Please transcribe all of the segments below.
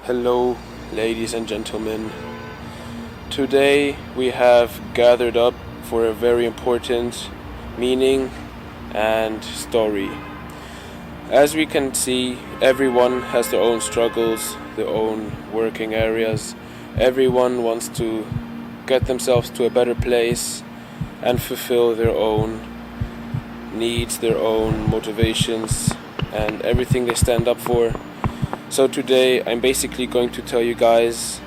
Hello, ladies and gentlemen. Today we have gathered up for a very important meaning and story. As we can see, everyone has their own struggles, their own working areas. Everyone wants to get themselves to a better place and fulfill their own needs, their own motivations, and everything they stand up for. So today I'm basically going to tell you guys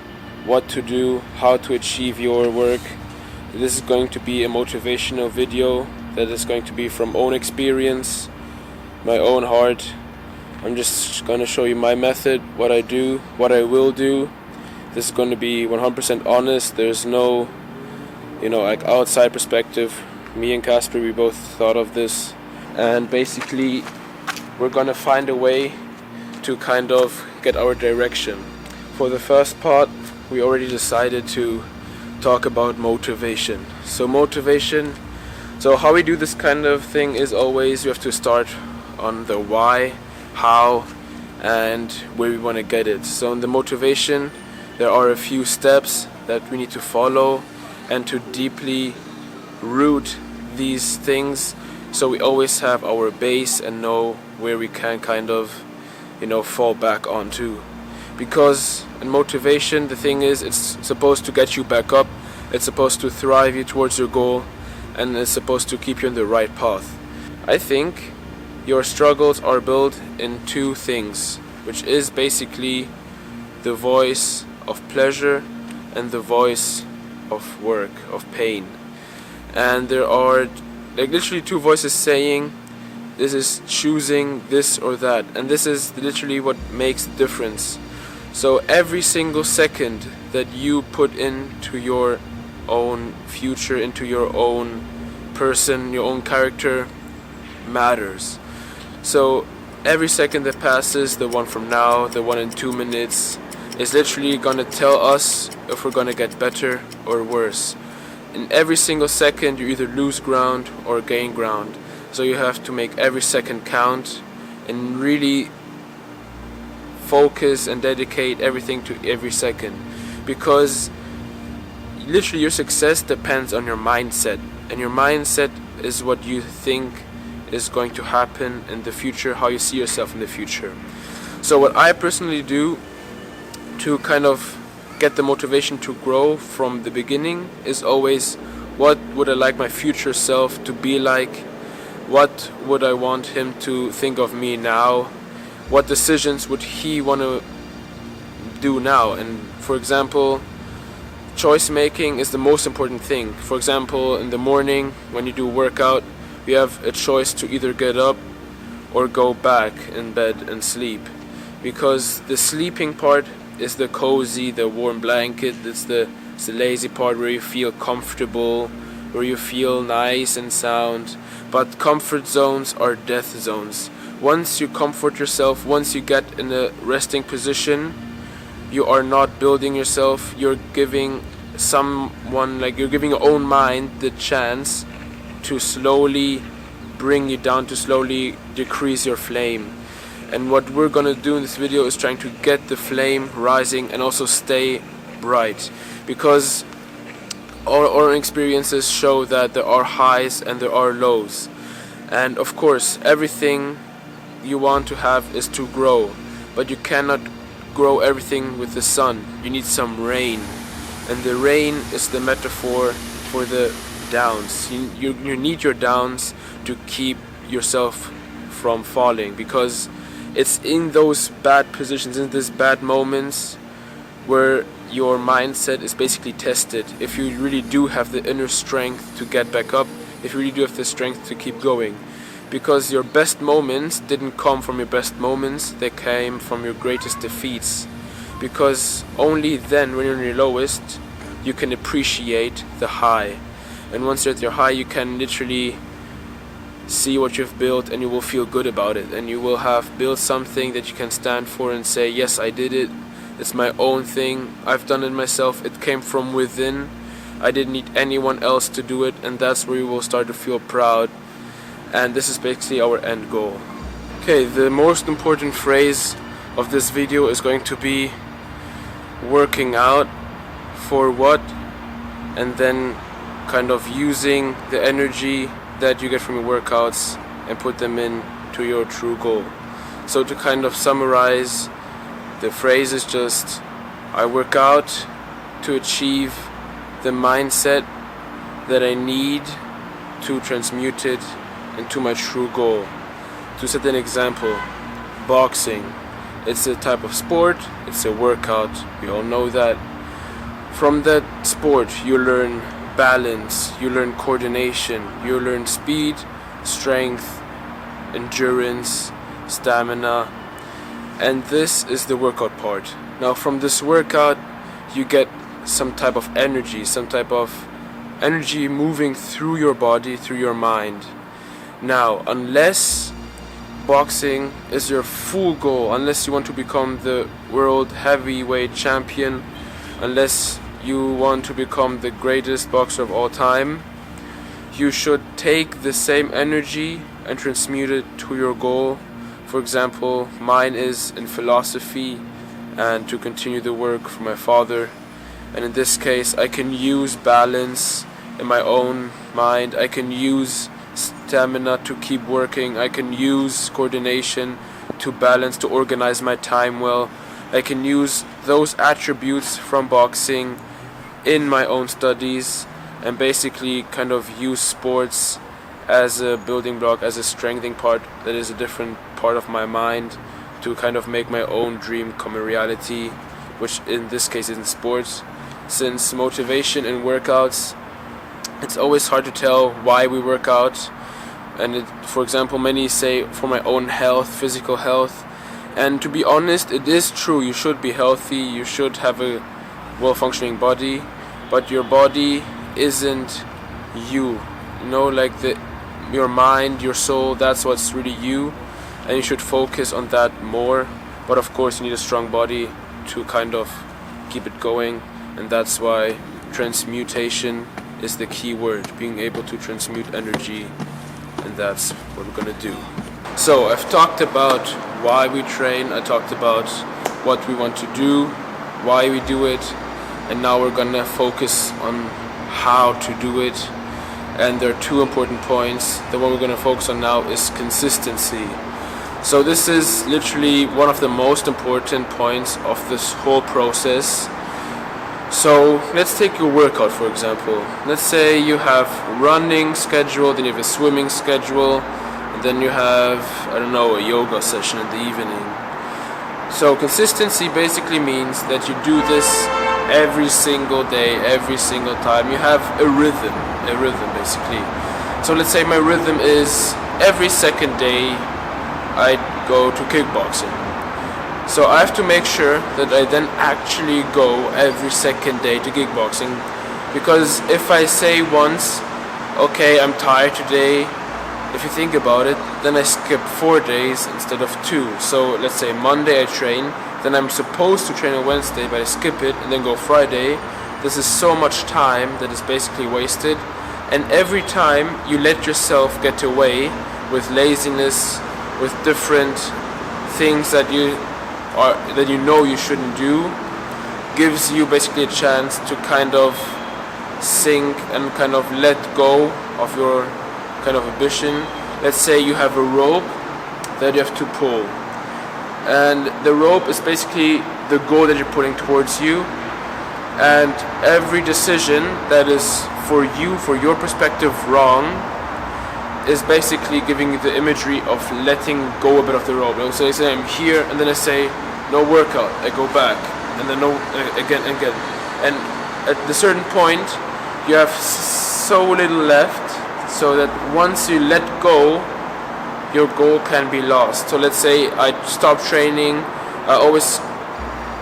what to do, how to achieve your work. This is going to be a motivational video that is going to be from own experience, my own heart. I'm just going to show you my method, what I do, what I will do. This is going to be 100% honest. There's no, like outside perspective. Me and Casper, we both thought of this, and basically we're going to find a way to kind of get our direction. For the first part, we already decided to talk about motivation. So how we do this kind of thing is always you have to start on the why, how, and where we want to get it. So in the motivation, there are a few steps that we need to follow and to deeply root these things, so we always have our base and know where we can kind of fall back onto. Because in motivation, the thing is, it's supposed to get you back up, it's supposed to thrive you towards your goal, and it's supposed to keep you on the right path. I think your struggles are built in two things, which is basically the voice of pleasure and the voice of work, of pain. And there are like literally two voices saying this is choosing this or that, and this is literally what makes the difference. So every single second that you put into your own future, into your own person, your own character, matters. So every second that passes, the one from now, the one in 2 minutes, is literally gonna tell us if we're gonna get better or worse. In every single second, you either lose ground or gain ground. So you have to make every second count and really focus and dedicate everything to every second, because literally your success depends on your mindset, and your mindset is what you think is going to happen in the future, how you see yourself in the future. So what I personally do to kind of get the motivation to grow from the beginning is always, what would I like my future self to be like? What would I want him to think of me now? What decisions would he want to do now? And for example, choice making is the most important thing. For example, in the morning when you do workout, you have a choice to either get up or go back in bed and sleep. Because the sleeping part is the cozy, the warm blanket. It's the lazy part where you feel comfortable, where you feel nice and sound. But comfort zones are death zones. Once you comfort yourself, once you get in a resting position, you are not building yourself. You're giving you're giving your own mind the chance to slowly bring you down, to slowly decrease your flame. And what we're gonna do in this video is trying to get the flame rising and also stay bright, because our experiences show that there are highs and there are lows. And of course, everything you want to have is to grow, but you cannot grow everything with the sun. You need some rain, and the rain is the metaphor for the downs. You need your downs to keep yourself from falling, because it's in those bad positions, in these bad moments, where your mindset is basically tested. If you really do have the inner strength to get back up, if you really do have the strength to keep going. Because your best moments didn't come from your best moments, they came from your greatest defeats. Because only then, when you're in your lowest, you can appreciate the high. And once you're at your high, you can literally see what you've built, and you will feel good about it, and you will have built something that you can stand for and say, yes, I did it. It's my own thing. I've done it myself. It came from within. I didn't need anyone else to do it, and that's where you will start to feel proud. And this is basically our end goal. Okay, the most important phrase of this video is going to be working out for what, and then kind of using the energy that you get from your workouts and put them in to your true goal. So to kind of summarize, the phrase is just, I work out to achieve the mindset that I need to transmute it into my true goal. To set an example, boxing, it's a type of sport, it's a workout, we all know that. From that sport you learn balance, you learn coordination, you learn speed, strength, endurance, stamina, and this is the workout part. Now from this workout you get some type of energy moving through your body, through your mind. Now, unless boxing is your full goal, unless you want to become the world heavyweight champion, unless you want to become the greatest boxer of all time, you should take the same energy and transmute it to your goal. For example, mine is in philosophy and to continue the work for my father. And in this case, I can use balance in my own mind, I can use stamina to keep working, I can use coordination to balance, to organize my time well. I can use those attributes from boxing in my own studies, and basically kind of use sports as a building block, as a strengthening part that is a different part of my mind, to kind of make my own dream come a reality, which in this case is in sports. Since motivation in workouts, it's always hard to tell why we work out. And for example, many say for my own health, physical health. And to be honest, it is true, you should be healthy, you should have a well-functioning body, but your body isn't you. You know, like your mind, your soul, that's what's really you, and you should focus on that more. But of course you need a strong body to kind of keep it going, and that's why transmutation is the key word, being able to transmute energy, and that's what we're gonna do. So I've talked about why we train, I talked about what we want to do, why we do it, and now we're gonna focus on how to do it. And there are two important points. The one we're gonna focus on now is consistency. So this is literally one of the most important points of this whole process. So let's take your workout for example. Let's say you have running schedule, then you have a swimming schedule, and then you have, I don't know, a yoga session in the evening. So consistency basically means that you do this every single day, every single time. You have a rhythm basically. So let's say my rhythm is every second day I go to kickboxing. So I have to make sure that I then actually go every second day to kickboxing, because if I say once, okay, I'm tired today, if you think about it, then I skip 4 days instead of 2. So let's say Monday I train, then I'm supposed to train on Wednesday, but I skip it and then go Friday. This is so much time that is basically wasted, and every time you let yourself get away with laziness, with different things that you know you shouldn't do, gives you basically a chance to kind of sink and kind of let go of your kind of ambition. Let's say you have a rope that you have to pull, and the rope is basically the goal that you're putting towards you, and every decision that is for you, for your perspective, wrong, is basically giving you the imagery of letting go a bit of the rope. So I say I'm here, and then I say no workout, I go back, and then no, again and again, and at a certain point you have so little left, so that once you let go, your goal can be lost. So let's say I stop training, I always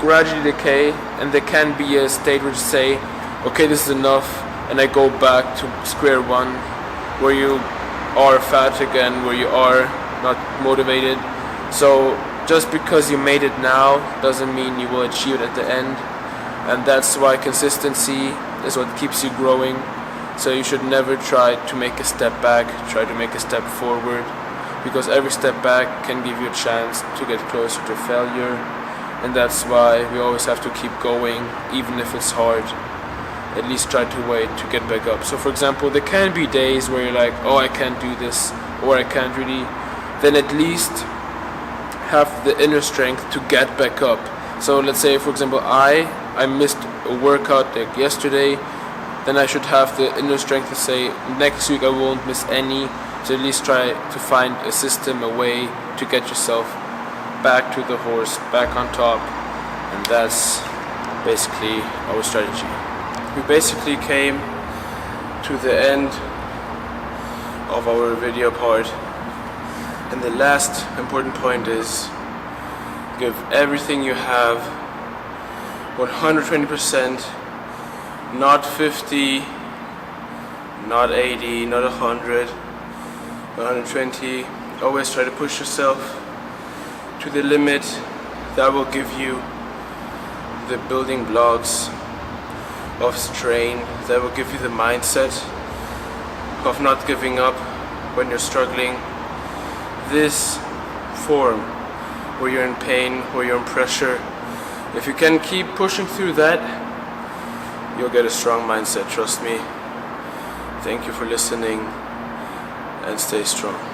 gradually decay, and there can be a state which say, okay, this is enough, and I go back to square one, where you are fat again, where you are not motivated. So just because you made it now doesn't mean you will achieve it at the end, and that's why consistency is what keeps you growing. So you should never try to make a step back, try to make a step forward, because every step back can give you a chance to get closer to failure. and that's why we always have to keep going, even if it's hard. At least try to wait to get back up. So for example, there can be days where you're like, oh, I can't do this, or I can't really, then at least have the inner strength to get back up. So let's say, for example, I missed a workout like yesterday, then I should have the inner strength to say, next week I won't miss any. So at least try to find a system, a way to get yourself back to the horse, back on top, and that's basically our strategy. We basically came to the end of our video part, and the last important point is give everything you have, 120%, not 50, not 80, not 100, 120. Always try to push yourself to the limit. That will give you the building blocks of strain, that will give you the mindset of not giving up when you're struggling. This form where you're in pain, where you're in pressure, if you can keep pushing through that, you'll get a strong mindset, trust me. Thank you for listening, and stay strong.